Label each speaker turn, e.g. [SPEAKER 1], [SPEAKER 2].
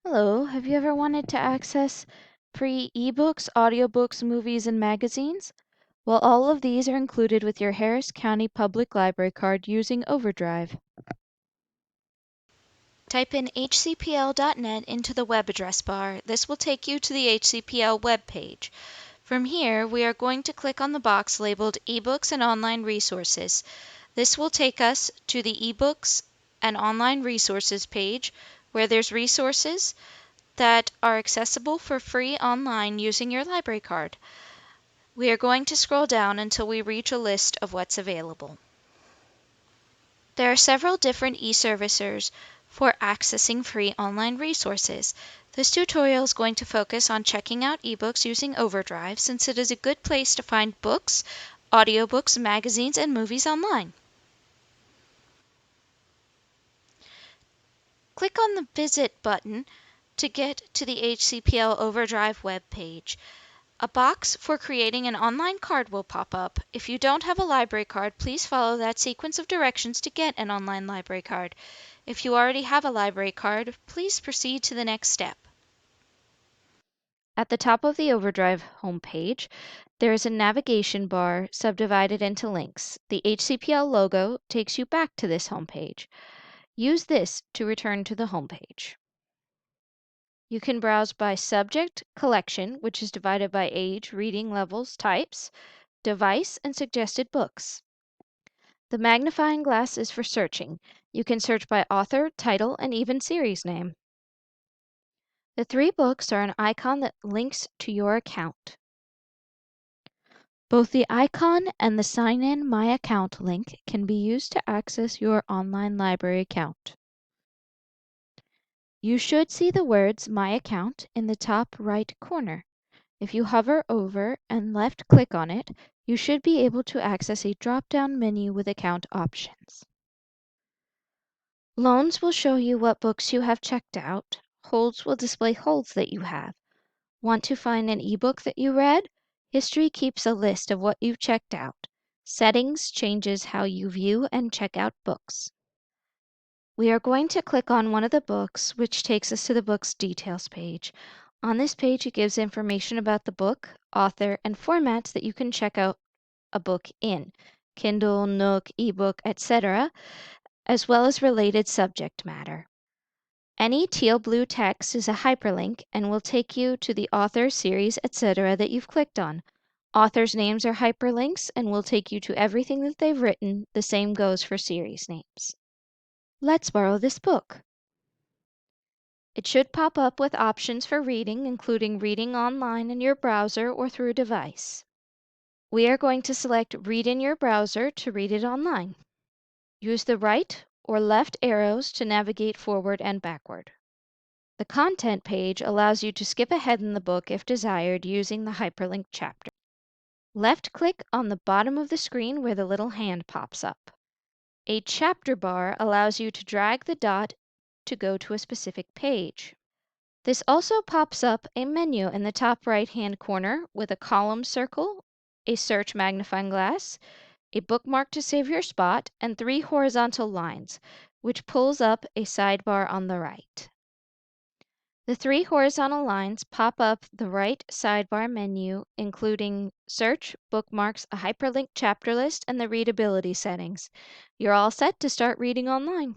[SPEAKER 1] Hello, have you ever wanted to access free ebooks, audiobooks, movies, and magazines? Well, all of these are included with your Harris County Public Library card using OverDrive. Type in hcpl.net into the web address bar. This will take you to the HCPL web page. From here, we are going to click on the box labeled Ebooks and Online Resources. This will take us to the Ebooks and Online Resources page where there's resources that are accessible for free online using your library card. We are going to scroll down until we reach a list of what's available. There are several different e-servicers for accessing free online resources. This tutorial is going to focus on checking out ebooks using OverDrive since it is a good place to find books, audiobooks, magazines, and movies online. Click on the Visit button to get to the HCPL OverDrive web page. A box for creating an online card will pop up. If you don't have a library card, please follow that sequence of directions to get an online library card. If you already have a library card, please proceed to the next step. At the top of the OverDrive homepage, there is a navigation bar subdivided into links. The HCPL logo takes you back to this homepage. Use this to return to the homepage. You can browse by subject, collection, which is divided by age, reading levels, types, device, and suggested books. The magnifying glass is for searching. You can search by author, title, and even series name. The three books are an icon that links to your account. Both the icon and the Sign In My Account link can be used to access your online library account. You should see the words My Account in the top right corner. If you hover over and left-click on it, you should be able to access a drop-down menu with account options. Loans will show you what books you have checked out. Holds will display holds that you have. Want to find an ebook that you read? History keeps a list of what you've checked out. Settings changes how you view and check out books. We are going to click on one of the books, which takes us to the book's details page. On this page, it gives information about the book, author, and formats that you can check out a book in, Kindle, Nook, ebook, etc., as well as related subject matter. Any teal blue text is a hyperlink and will take you to the author, series, etc. that you've clicked on. Authors' names are hyperlinks and will take you to everything that they've written. The same goes for series names. Let's borrow this book. It should pop up with options for reading, including reading online in your browser or through a device. We are going to select Read in your browser to read it online. Use the right or left arrows to navigate forward and backward. The content page allows you to skip ahead in the book if desired using the hyperlink chapter. Left-click on the bottom of the screen where the little hand pops up. A chapter bar allows you to drag the dot to go to a specific page. This also pops up a menu in the top right-hand corner with a column circle, a search magnifying glass, a bookmark to save your spot, and 3 horizontal lines, which pulls up a sidebar on the right. The 3 horizontal lines pop up the right sidebar menu, including search, bookmarks, a hyperlink chapter list, and the readability settings. You're all set to start reading online.